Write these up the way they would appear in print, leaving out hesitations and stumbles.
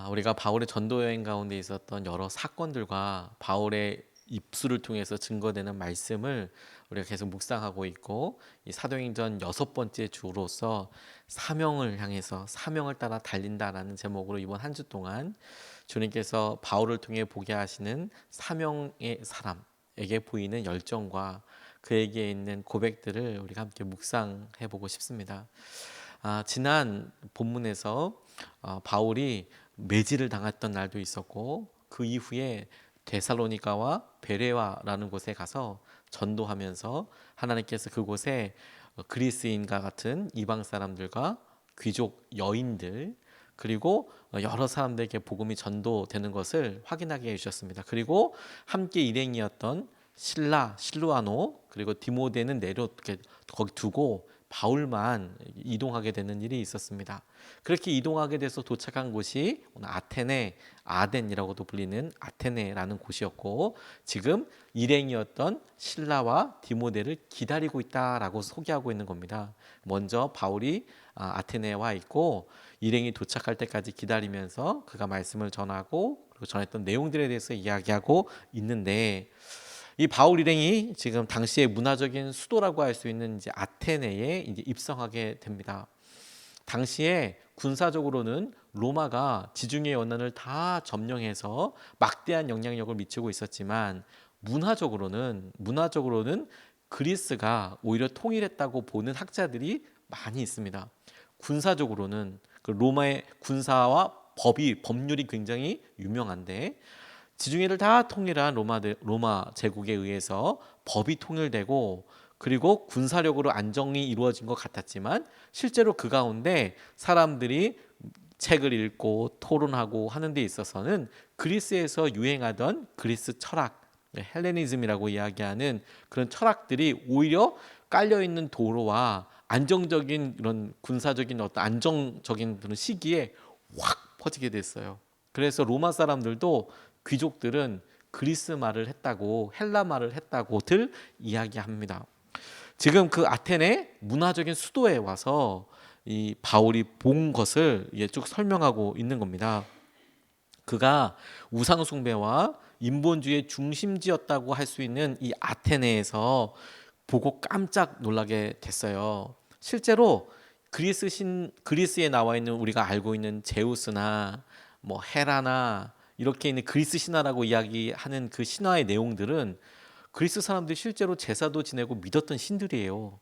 우리가 바울의 전도 여행 가운데 있었던 여러 사건들과 바울의 입술을 통해서 증거되는 말씀을 우리가 계속 묵상하고 있고, 이 사도행전 6번째 주로서 사명을 향해서 사명을 따라 달린다라는 제목으로 이번 한 주 동안 주님께서 바울을 통해 보게 하시는 사명의 사람에게 보이는 열정과 그에게 있는 고백들을 우리가 함께 묵상해 보고 싶습니다. 지난 본문에서 바울이 매질을 당했던 날도 있었고, 그 이후에 데살로니가와 베레와라는 곳에 가서 전도하면서 하나님께서 그곳에 그리스인과 같은 이방 사람들과 귀족 여인들, 그리고 여러 사람들에게 복음이 전도되는 것을 확인하게 해주셨습니다. 그리고 함께 일행이었던 실루아노, 그리고 디모데는 내려 거기 두고 바울만 이동하게 되는 일이 있었습니다. 그렇게 이동하게 돼서 도착한 곳이 오늘 아테네, 아덴이라고도 불리는 아테네라는 곳이었고, 지금 일행이었던 실라와 디모데를 기다리고 있다라고 소개하고 있는 겁니다. 먼저 바울이 아테네에 와 있고, 일행이 도착할 때까지 기다리면서 그가 말씀을 전하고, 그리고 전했던 내용들에 대해서 이야기하고 있는데, 이 바울 일행이 지금 당시의 문화적인 수도라고 할 수 있는 이제 아테네에 이제 입성하게 됩니다. 당시에 군사적으로는 로마가 지중해 연안을 다 점령해서 막대한 영향력을 미치고 있었지만, 문화적으로는 그리스가 오히려 통일했다고 보는 학자들이 많이 있습니다. 군사적으로는 그 로마의 군사와 법률이 굉장히 유명한데, 지중해를 다 통일한 로마 제국에 의해서 법이 통일되고, 그리고 군사력으로 안정이 이루어진 것 같았지만, 실제로 그 가운데 사람들이 책을 읽고 토론하고 하는 데 있어서는 그리스에서 유행하던 그리스 철학, 헬레니즘이라고 이야기하는 그런 철학들이 오히려 깔려있는 도로와 안정적인 그런 군사적인 어떤 안정적인 그런 시기에 확 퍼지게 됐어요. 그래서 로마 사람들도, 귀족들은 그리스 말을 했다고, 헬라 말을 했다고들 이야기합니다. 지금 그 아테네 문화적인 수도에 와서 이 바울이 본 것을 쭉 설명하고 있는 겁니다. 그가 우상 숭배와 인본주의의 중심지였다고 할 수 있는 이 아테네에서 보고 깜짝 놀라게 됐어요. 실제로 그리스에 나와 있는, 우리가 알고 있는 제우스나 뭐 헤라나 이렇게 있는 그리스 신화라고 이야기하는 그 신화의 내용들은 그리스 사람들이 실제로 제사도 지내고 믿었던 신들이에요.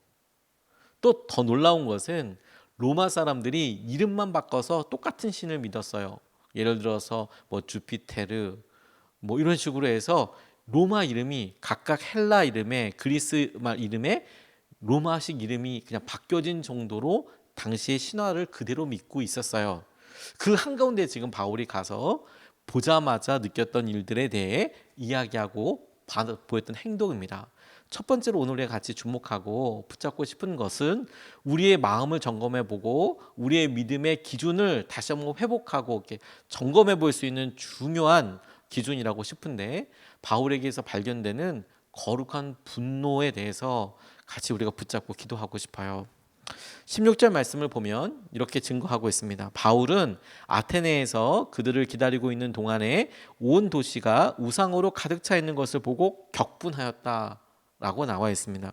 또 더 놀라운 것은 로마 사람들이 이름만 바꿔서 똑같은 신을 믿었어요. 예를 들어서 뭐 주피테르 뭐 이런 식으로 해서 로마 이름이 각각 헬라 이름에, 그리스 말 이름에 로마식 이름이 그냥 바뀌어진 정도로 당시의 신화를 그대로 믿고 있었어요. 그 한가운데 지금 바울이 가서 보자마자 느꼈던 일들에 대해 이야기하고 보였던 행동입니다. 첫 번째로 오늘 우리가 같이 주목하고 붙잡고 싶은 것은, 우리의 마음을 점검해보고 우리의 믿음의 기준을 다시 한번 회복하고 이렇게 점검해 볼 수 있는 중요한 기준이라고 싶은데, 바울에게서 발견되는 거룩한 분노에 대해서 같이 우리가 붙잡고 기도하고 싶어요. 16절 말씀을 보면 이렇게 증거하고 있습니다. 바울은 아테네에서 그들을 기다리고 있는 동안에 온 도시가 우상으로 가득 차 있는 것을 보고 격분하였다라고 나와 있습니다.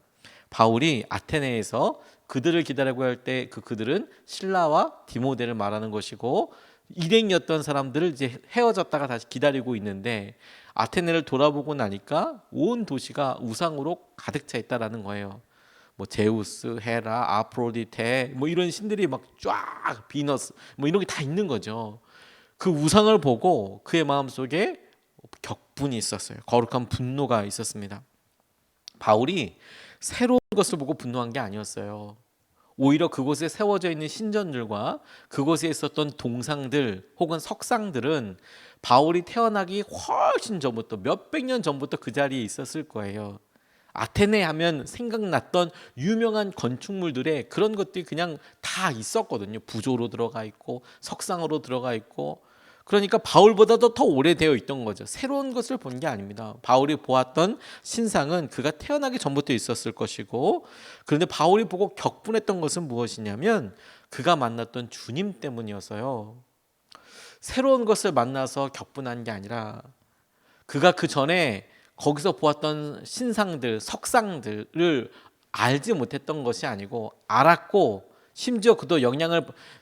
바울이 아테네에서 그들을 기다리고 할 때 그들은 실라와 디모데를 말하는 것이고, 일행이었던 사람들을 이제 헤어졌다가 다시 기다리고 있는데, 아테네를 돌아보고 나니까 온 도시가 우상으로 가득 차 있다라는 거예요. 뭐 제우스, 헤라, 아프로디테 뭐 이런 신들이 막 쫙, 비너스 뭐 이런 게 다 있는 거죠. 그 우상을 보고 그의 마음속에 격분이 있었어요. 거룩한 분노가 있었습니다. 바울이 새로운 것을 보고 분노한 게 아니었어요. 오히려 그곳에 세워져 있는 신전들과 그곳에 있었던 동상들 혹은 석상들은 바울이 태어나기 훨씬 전부터, 몇백 년 전부터 그 자리에 있었을 거예요. 아테네 하면 생각났던 유명한 건축물들에 그런 것들이 그냥 다 있었거든요. 부조로 들어가 있고 석상으로 들어가 있고. 그러니까 바울보다도 더 오래되어 있던 거죠. 새로운 것을 본 게 아닙니다. 바울이 보았던 신상은 그가 태어나기 전부터 있었을 것이고, 그런데 바울이 보고 격분했던 것은 무엇이냐면 그가 만났던 주님 때문이었어요. 새로운 것을 만나서 격분한 게 아니라 그가 그 전에 거기서 보았던 신상들, 석상들을 알지 못했던 것이 아니고 알았고, 심지어 그도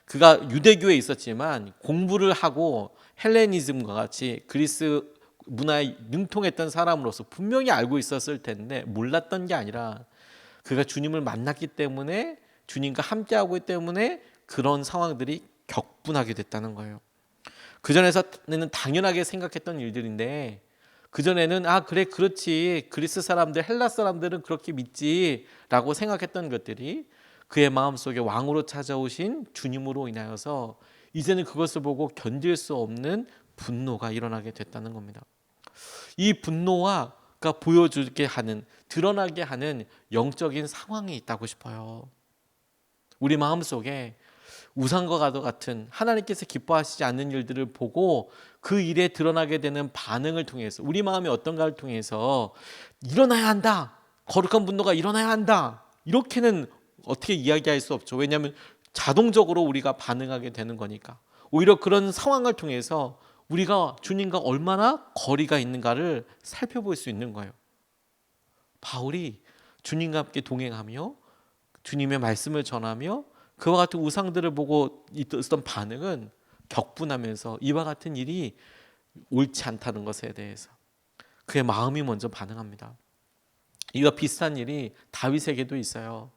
그가 유대교에 있었지만 공부를 하고 헬레니즘과 같이 그리스 문화에 능통했던 사람으로서 분명히 알고 있었을 텐데 몰랐던 게 아니라 그가 주님을 만났기 때문에, 주님과 함께하고 있기 때문에 그런 상황들이 격분하게 됐다는 거예요. 그전에는 당연하게 생각했던 일들인데, 그전에는 그래 그렇지, 그리스 사람들, 헬라 사람들은 그렇게 믿지 라고 생각했던 것들이 그의 마음속에 왕으로 찾아오신 주님으로 인하여서 이제는 그것을 보고 견딜 수 없는 분노가 일어나게 됐다는 겁니다. 이 분노가 보여주게 하는, 드러나게 하는 영적인 상황이 있다고 싶어요. 우리 마음속에 우상과 같은 하나님께서 기뻐하시지 않는 일들을 보고 그 일에 드러나게 되는 반응을 통해서, 우리 마음이 어떤가를 통해서 일어나야 한다, 거룩한 분노가 일어나야 한다, 이렇게는 어떻게 이야기할 수 없죠. 왜냐하면 자동적으로 우리가 반응하게 되는 거니까. 오히려 그런 상황을 통해서 우리가 주님과 얼마나 거리가 있는가를 살펴볼 수 있는 거예요. 바울이 주님과 함께 동행하며 주님의 말씀을 전하며 그와 같은 우상들을 보고 있었던 반응은 격분하면서 이와 같은 일이 옳지 않다는 것에 대해서 그의 마음이 먼저 반응합니다. 이와 비슷한 일이 다윗에게도 있어요.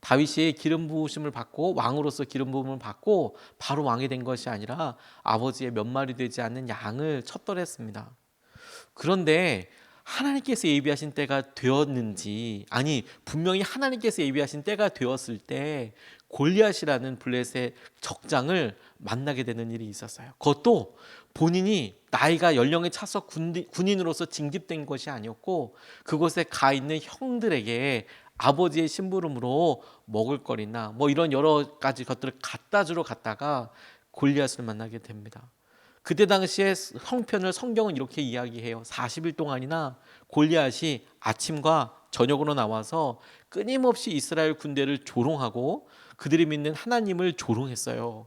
다윗이 기름 부으심을 받고 왕으로서 기름 부음을 받고 바로 왕이 된 것이 아니라 아버지의 몇 마리 되지 않는 양을 쳤더랬습니다. 그런데 하나님께서 예비하신 때가 되었는지, 아니 분명히 하나님께서 예비하신 때가 되었을 때 골리앗이라는 블레셋의 적장을 만나게 되는 일이 있었어요. 그것도 본인이 나이가 연령에 차서 군인으로서 징집된 것이 아니었고 그곳에 가 있는 형들에게 아버지의 심부름으로 먹을거리나 이런 여러 가지 것들을 갖다 주러 갔다가 골리앗을 만나게 됩니다. 그때 당시에 형편을 성경은 이렇게 이야기해요. 40일 동안이나 골리앗이 아침과 저녁으로 나와서 끊임없이 이스라엘 군대를 조롱하고 그들이 믿는 하나님을 조롱했어요.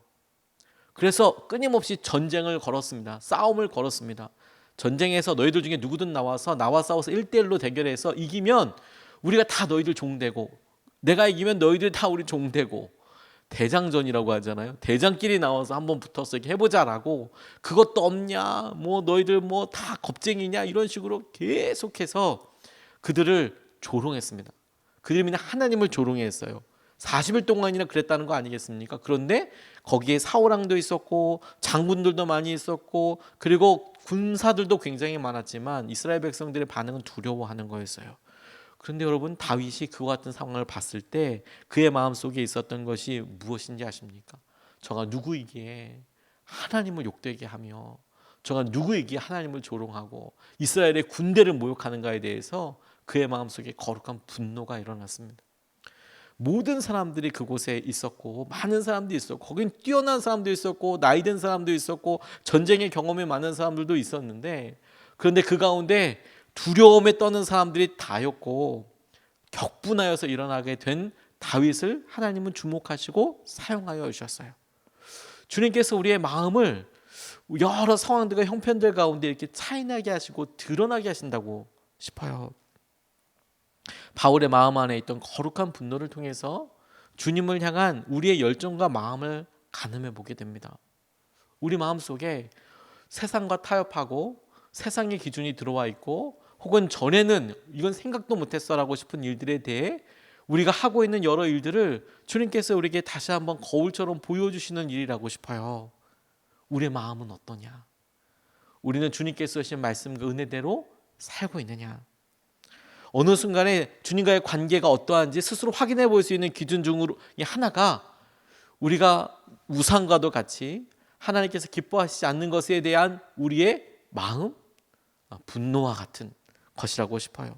그래서 끊임없이 전쟁을 걸었습니다. 싸움을 걸었습니다. 전쟁에서 너희들 중에 누구든 나와 싸워서 1대1로 대결해서 이기면 우리가 다 너희들 종되고, 내가 이기면 너희들 다 우리 종되고, 대장전이라고 하잖아요. 대장끼리 나와서 한번 붙어서 이렇게 해보자라고, 그것도 없냐, 너희들 다 겁쟁이냐, 이런 식으로 계속해서 그들을 조롱했습니다. 그들이 그냥 하나님을 조롱했어요. 40일 동안이나 그랬다는 거 아니겠습니까? 그런데 거기에 사울왕도 있었고 장군들도 많이 있었고 그리고 군사들도 굉장히 많았지만 이스라엘 백성들의 반응은 두려워하는 거였어요. 그런데 여러분, 다윗이 그와 같은 상황을 봤을 때 그의 마음속에 있었던 것이 무엇인지 아십니까? 저가 누구이기에 하나님을 욕되게 하며, 저가 누구이기에 하나님을 조롱하고 이스라엘의 군대를 모욕하는가에 대해서 그의 마음속에 거룩한 분노가 일어났습니다. 모든 사람들이 그곳에 있었고 많은 사람들이 있었고 거긴 뛰어난 사람도 있었고 나이든 사람도 있었고 전쟁의 경험이 많은 사람들도 있었는데, 그런데 그 가운데 두려움에 떠는 사람들이 다였고 격분하여서 일어나게 된 다윗을 하나님은 주목하시고 사용하여 주셨어요. 주님께서 우리의 마음을 여러 상황들과 형편들 가운데 이렇게 차이나게 하시고 드러나게 하신다고 싶어요. 바울의 마음 안에 있던 거룩한 분노를 통해서 주님을 향한 우리의 열정과 마음을 가늠해 보게 됩니다. 우리 마음속에 세상과 타협하고 세상의 기준이 들어와 있고 혹은 전에는 이건 생각도 못했어라고 싶은 일들에 대해 우리가 하고 있는 여러 일들을 주님께서 우리에게 다시 한번 거울처럼 보여주시는 일이라고 싶어요. 우리의 마음은 어떠냐? 우리는 주님께서 하신 말씀과 은혜대로 살고 있느냐? 어느 순간에 주님과의 관계가 어떠한지 스스로 확인해 볼 수 있는 기준 중에 하나가 우리가 우상과도 같이 하나님께서 기뻐하시지 않는 것에 대한 우리의 마음, 분노와 같은 것이라고 싶어요.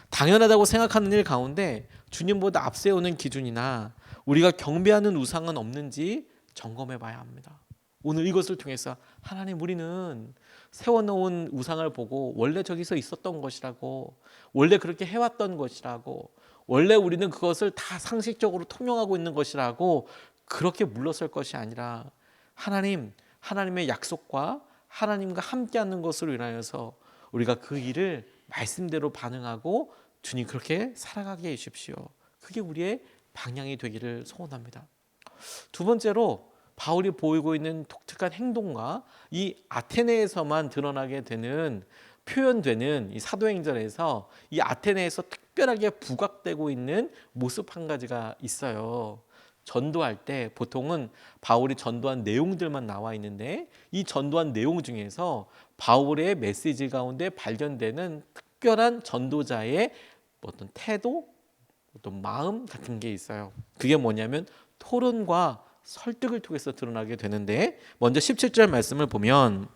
당연하다고 생각하는 일 가운데 주님보다 앞세우는 기준이나 우리가 경배하는 우상은 없는지 점검해 봐야 합니다. 오늘 이것을 통해서 하나님, 우리는 세워놓은 우상을 보고 원래 저기서 있었던 것이라고, 원래 그렇게 해왔던 것이라고, 원래 우리는 그것을 다 상식적으로 통용하고 있는 것이라고 그렇게 물러설 것이 아니라, 하나님, 하나님의 약속과 하나님과 함께하는 것으로 인하여서 우리가 그 일을 말씀대로 반응하고 주님 그렇게 살아가게 해주십시오. 그게 우리의 방향이 되기를 소원합니다. 두 번째로 바울이 보이고 있는 독특한 행동과 이 아테네에서만 드러나게 되는 표현되는 이 사도행전에서 이 아테네에서 특별하게 부각되고 있는 모습 한 가지가 있어요. 전도할 때 보통은 바울이 전도한 내용들만 나와 있는데 이 전도한 내용 중에서 바울의 메시지 가운데 발견되는 특별한 전도자의 어떤 태도, 어떤 마음 같은 게 있어요. 그게 뭐냐면 토론과 설득을 통해서 드러나게 되는데 먼저 17절 말씀을 보면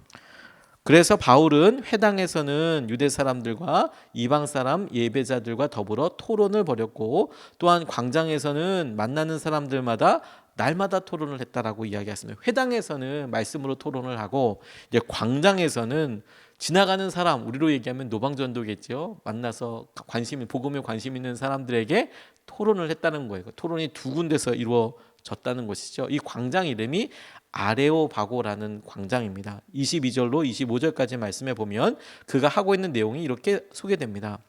그래서 바울은 회당에서는 유대 사람들과 이방 사람 예배자들과 더불어 토론을 벌였고 또한 광장에서는 만나는 사람들마다 날마다 토론을 했다라고 이야기했습니다. 회당에서는 말씀으로 토론을 하고 이제 광장에서는 지나가는 사람, 우리로 얘기하면 노방전도겠죠. 만나서 복음에 관심 있는 사람들에게 토론을 했다는 거예요. 토론이 두 군데서 이루어졌다는 것이죠. 이 광장 이름이 아레오바고라는 광장입니다. 22절로 25절까지 말씀해 보면 그가 하고 있는 내용이 이렇게 소개됩니다.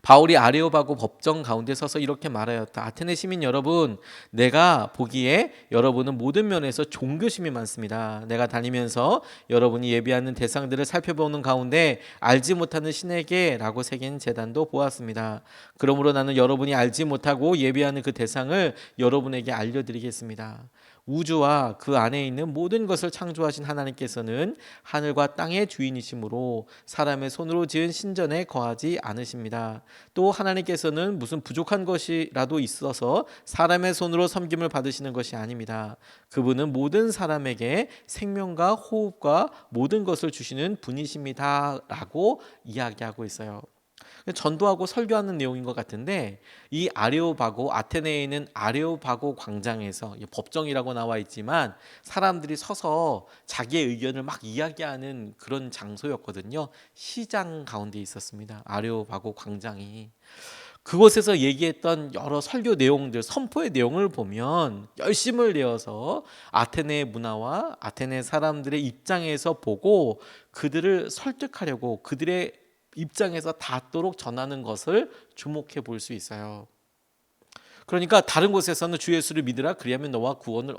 바울이 아레오바고 법정 가운데 서서 이렇게 말하였다. 아테네 시민 여러분, 내가 보기에 여러분은 모든 면에서 종교심이 많습니다. 내가 다니면서 여러분이 예배하는 대상들을 살펴보는 가운데 알지 못하는 신에게 라고 새긴 제단도 보았습니다. 그러므로 나는 여러분이 알지 못하고 예배하는 그 대상을 여러분에게 알려드리겠습니다. 우주와 그 안에 있는 모든 것을 창조하신 하나님께서는 하늘과 땅의 주인이시므로 사람의 손으로 지은 신전에 거하지 않으십니다. 또 하나님께서는 무슨 부족한 것이라도 있어서 사람의 손으로 섬김을 받으시는 것이 아닙니다. 그분은 모든 사람에게 생명과 호흡과 모든 것을 주시는 분이십니다 라고 이야기하고 있어요. 전도하고 설교하는 내용인 것 같은데 이 아레오바고 아테네에 있는 아레오바고 광장에서 법정이라고 나와 있지만 사람들이 서서 자기의 의견을 막 이야기하는 그런 장소였거든요. 시장 가운데 있었습니다. 아레오바고 광장이. 그곳에서 얘기했던 여러 설교 내용들, 선포의 내용을 보면 열심을 내어서 아테네의 문화와 아테네 사람들의 입장에서 보고 그들을 설득하려고 그들의 입장에서 닿도록 전하는 것을 주목해 볼 수 있어요. 그러니까 다른 곳에서는 주 예수를 믿으라 그리하면 너와 구원을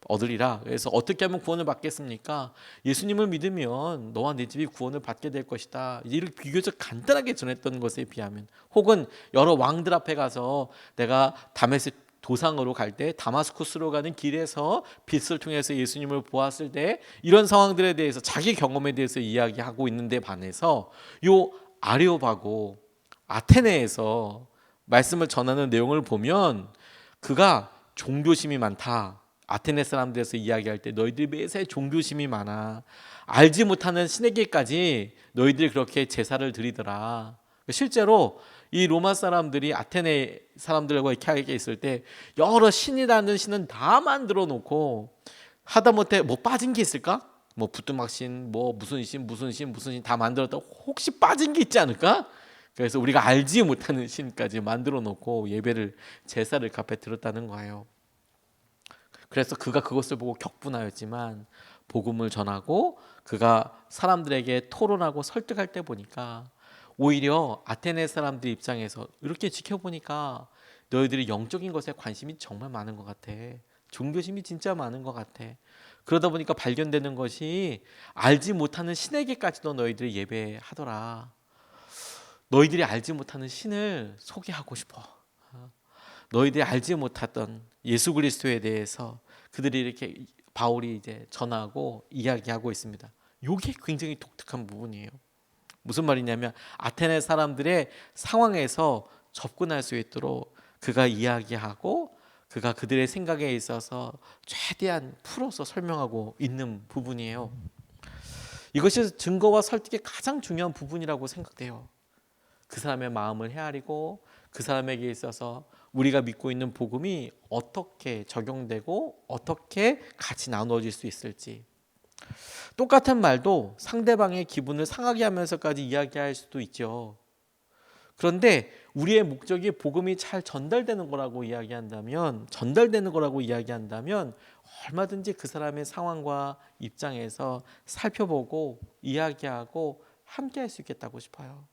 얻으리라. 그래서 어떻게 하면 구원을 받겠습니까? 예수님을 믿으면 너와 내 집이 구원을 받게 될 것이다. 이렇게 비교적 간단하게 전했던 것에 비하면 혹은 여러 왕들 앞에 가서 내가 다메섹 도상으로 갈 때 다마스쿠스로 가는 길에서 빛을 통해서 예수님을 보았을 때 이런 상황들에 대해서 자기 경험에 대해서 이야기하고 있는데 반해서 요 아레오바고 아테네에서 말씀을 전하는 내용을 보면 그가 종교심이 많다. 아테네 사람들에서 이야기할 때 너희들이 매사에 종교심이 많아. 알지 못하는 신에게까지 너희들이 그렇게 제사를 드리더라. 실제로 이 로마 사람들이 아테네 사람들과 이렇게 있을 때 여러 신이라는 신은 다 만들어 놓고 하다못해 뭐 빠진 게 있을까? 뭐 부뚜막신, 뭐 무슨 신 다 만들었다. 혹시 빠진 게 있지 않을까? 그래서 우리가 알지 못하는 신까지 만들어 놓고 예배를 제사를 갚아 드렸다는 거예요. 그래서 그가 그것을 보고 격분하였지만 복음을 전하고 그가 사람들에게 토론하고 설득할 때 보니까 오히려 아테네 사람들 입장에서 이렇게 지켜보니까 너희들이 영적인 것에 관심이 정말 많은 것 같아. 종교심이 진짜 많은 것 같아. 그러다 보니까 발견되는 것이 알지 못하는 신에게까지도 너희들이 예배하더라. 너희들이 알지 못하는 신을 소개하고 싶어. 너희들이 알지 못했던 예수 그리스도에 대해서 그들이 이렇게 바울이 이제 전하고 이야기하고 있습니다. 이게 굉장히 독특한 부분이에요. 무슨 말이냐면 아테네 사람들의 상황에서 접근할 수 있도록 그가 이야기하고 그가 그들의 생각에 있어서 최대한 풀어서 설명하고 있는 부분이에요. 이것이 증거와 설득의 가장 중요한 부분이라고 생각돼요. 그 사람의 마음을 헤아리고 그 사람에게 있어서 우리가 믿고 있는 복음이 어떻게 적용되고 어떻게 같이 나누어질 수 있을지. 똑같은 말도 상대방의 기분을 상하게 하면서까지 이야기할 수도 있죠. 그런데 우리의 목적이 복음이 잘 전달되는 거라고 이야기한다면 얼마든지 그 사람의 상황과 입장에서 살펴보고 이야기하고 함께 할 수 있겠다고 싶어요.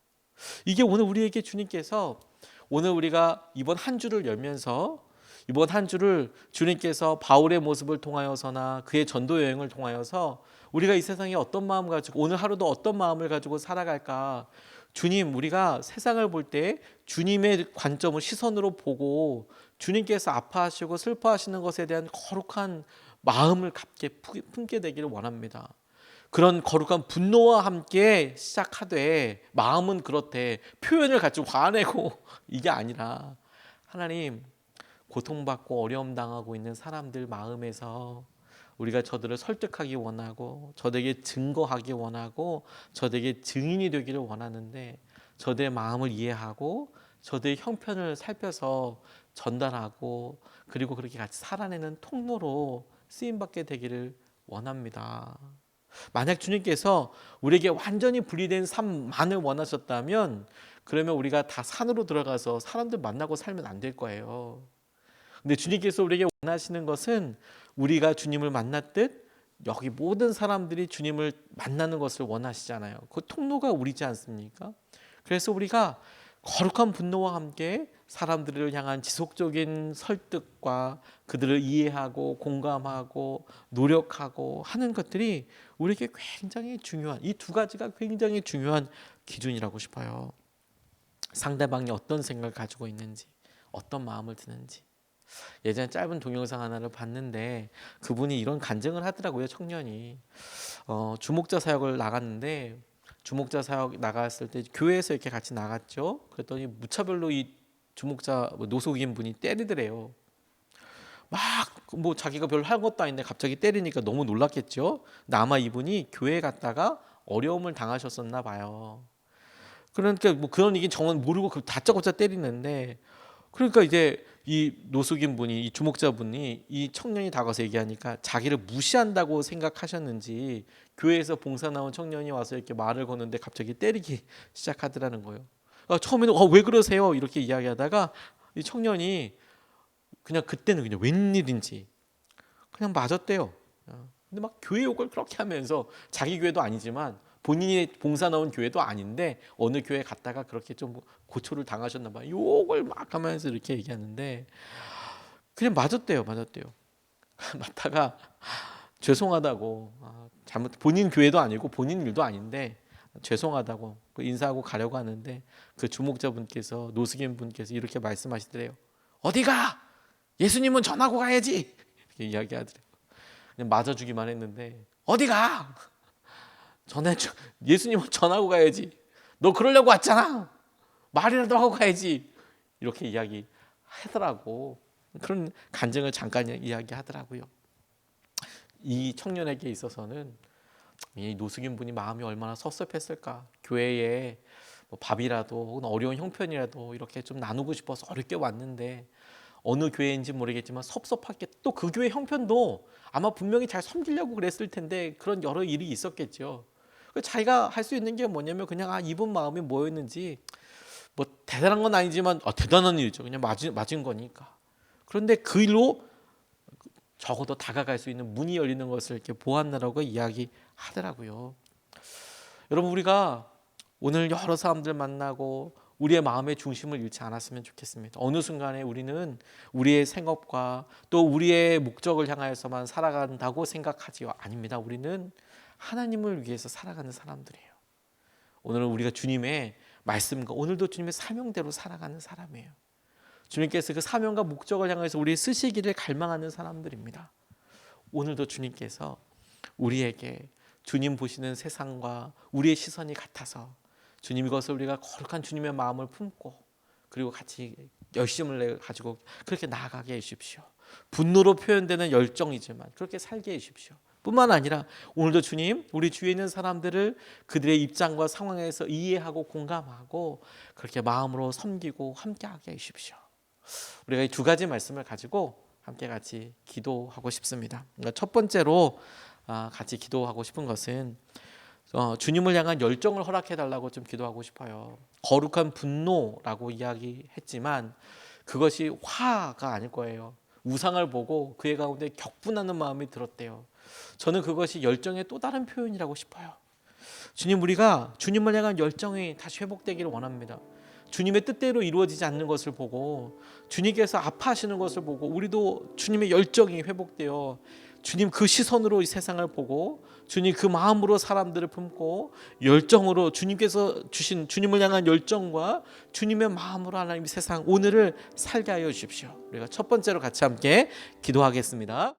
이게 오늘 우리에게 주님께서, 오늘 우리가 이번 한 주를 열면서 이번 한 주를 주님께서 바울의 모습을 통하여서나 그의 전도 여행을 통하여서 우리가 이 세상에 어떤 마음 가지고, 오늘 하루도 어떤 마음을 가지고 살아갈까, 주님, 우리가 세상을 볼 때 주님의 관점을, 시선으로 보고 주님께서 아파하시고 슬퍼하시는 것에 대한 거룩한 마음을 갖게 품게 되기를 원합니다. 그런 거룩한 분노와 함께 시작하되 마음은 그렇대 표현을 가지고 화내고 이게 아니라, 하나님, 고통받고 어려움 당하고 있는 사람들 마음에서 우리가 저들을 설득하기 원하고 저들에게 증거하기 원하고 저들에게 증인이 되기를 원하는데, 저들의 마음을 이해하고 저들의 형편을 살펴서 전달하고 그리고 그렇게 같이 살아내는 통로로 쓰임받게 되기를 원합니다. 만약 주님께서 우리에게 완전히 분리된 삶만을 원하셨다면, 그러면 우리가 다 산으로 들어가서 사람들 만나고 살면 안 될 거예요. 근데 주님께서 우리에게 원하시는 것은 우리가 주님을 만났듯 여기 모든 사람들이 주님을 만나는 것을 원하시잖아요. 그 통로가 우리지 않습니까? 그래서 우리가 거룩한 분노와 함께 사람들을 향한 지속적인 설득과 그들을 이해하고 공감하고 노력하고 하는 것들이 우리에게 굉장히 중요한, 이 두 가지가 굉장히 중요한 기준이라고 싶어요. 상대방이 어떤 생각을 가지고 있는지, 어떤 마음을 드는지. 예전에 짧은 동영상 하나를 봤는데 그분이 이런 간증을 하더라고요. 청년이 주목자 사역을 나갔는데, 주목자 사역 나갔을 때 교회에서 이렇게 같이 나갔죠. 그랬더니 무차별로 이 주목자 노숙인 분이 때리더래요. 막 뭐 자기가 별로 할 것도 아닌데 갑자기 때리니까 너무 놀랐겠죠. 근데 아마 이분이 교회 갔다가 어려움을 당하셨었나 봐요. 그러니까 뭐 그런 얘기 정은 모르고 그 다짜고짜 때리는데, 그러니까 이제 이 노숙인 분이, 이 주목자분이 이 청년이 다가서 얘기하니까 자기를 무시한다고 생각하셨는지 교회에서 봉사 나온 청년이 와서 이렇게 말을 거는데 갑자기 때리기 시작하더라는 거예요. 처음에는 왜 그러세요? 이렇게 이야기하다가 이 청년이 그냥 그때는 그냥 웬일인지 그냥 맞았대요. 근데 막 교회 욕을 그렇게 하면서, 자기 교회도 아니지만 본인이 봉사 나온 교회도 아닌데 어느 교회 갔다가 그렇게 좀 고초를 당하셨나 봐요. 욕을 막 하면서 이렇게 얘기하는데 그냥 맞았대요. 맞다가 죄송하다고, 잘못, 본인 교회도 아니고 본인 일도 아닌데 죄송하다고 인사하고 가려고 하는데 그 주목자분께서, 노숙인 분께서 이렇게 말씀하시더래요. 어디가? 예수님은 전하고 가야지. 이렇게 이야기하더래요. 그냥 맞아주기만 했는데 어디가? 예수님은 전하고 가야지. 너 그러려고 왔잖아. 말이라도 하고 가야지. 이렇게 이야기하더라고. 그런 간증을 잠깐 이야기하더라고요. 이 청년에게 있어서는 이 노숙인 분이 마음이 얼마나 섭섭했을까. 교회에 뭐 밥이라도 혹은 어려운 형편이라도 이렇게 좀 나누고 싶어서 어렵게 왔는데, 어느 교회인지 모르겠지만 섭섭하게, 또 그 교회 형편도 아마 분명히 잘 섬기려고 그랬을 텐데 그런 여러 일이 있었겠죠. 자기가 할 수 있는 게 뭐냐면 그냥 이분 마음이 뭐였는지, 뭐 대단한 건 아니지만 대단한 일이죠. 그냥 맞은 거니까. 그런데 그 일로 적어도 다가갈 수 있는 문이 열리는 것을 이렇게 보았나라고 이야기하더라고요. 여러분, 우리가 오늘 여러 사람들 만나고 우리의 마음의 중심을 잃지 않았으면 좋겠습니다. 어느 순간에 우리는 우리의 생업과 또 우리의 목적을 향하여서만 살아간다고 생각하지요. 아닙니다. 우리는 하나님을 위해서 살아가는 사람들이에요. 오늘은 우리가 주님의 말씀과 오늘도 주님의 사명대로 살아가는 사람이에요. 주님께서 그 사명과 목적을 향해서 우리 쓰시기를 갈망하는 사람들입니다. 오늘도 주님께서 우리에게 주님 보시는 세상과 우리의 시선이 같아서 주님, 이것을 우리가 거룩한 주님의 마음을 품고 그리고 같이 열심을 가지고 그렇게 나아가게 해주십시오. 분노로 표현되는 열정이지만 그렇게 살게 해주십시오. 뿐만 아니라 오늘도 주님, 우리 주위에 있는 사람들을 그들의 입장과 상황에서 이해하고 공감하고 그렇게 마음으로 섬기고 함께하게 해주십시오. 우리가 이 두 가지 말씀을 가지고 함께 같이 기도하고 싶습니다. 첫 번째로 같이 기도하고 싶은 것은, 주님을 향한 열정을 허락해 달라고 좀 기도하고 싶어요. 거룩한 분노라고 이야기했지만 그것이 화가 아닐 거예요. 우상을 보고 그의 가운데 격분하는 마음이 들었대요. 저는 그것이 열정의 또 다른 표현이라고 싶어요. 주님, 우리가 주님을 향한 열정이 다시 회복되기를 원합니다. 주님의 뜻대로 이루어지지 않는 것을 보고 주님께서 아파하시는 것을 보고 우리도 주님의 열정이 회복되어 주님 그 시선으로 이 세상을 보고 주님 그 마음으로 사람들을 품고 열정으로 주님께서 주신 주님을 향한 열정과 주님의 마음으로 하나님 이 세상 오늘을 살게 하여 주십시오. 우리가 첫 번째로 같이 함께 기도하겠습니다.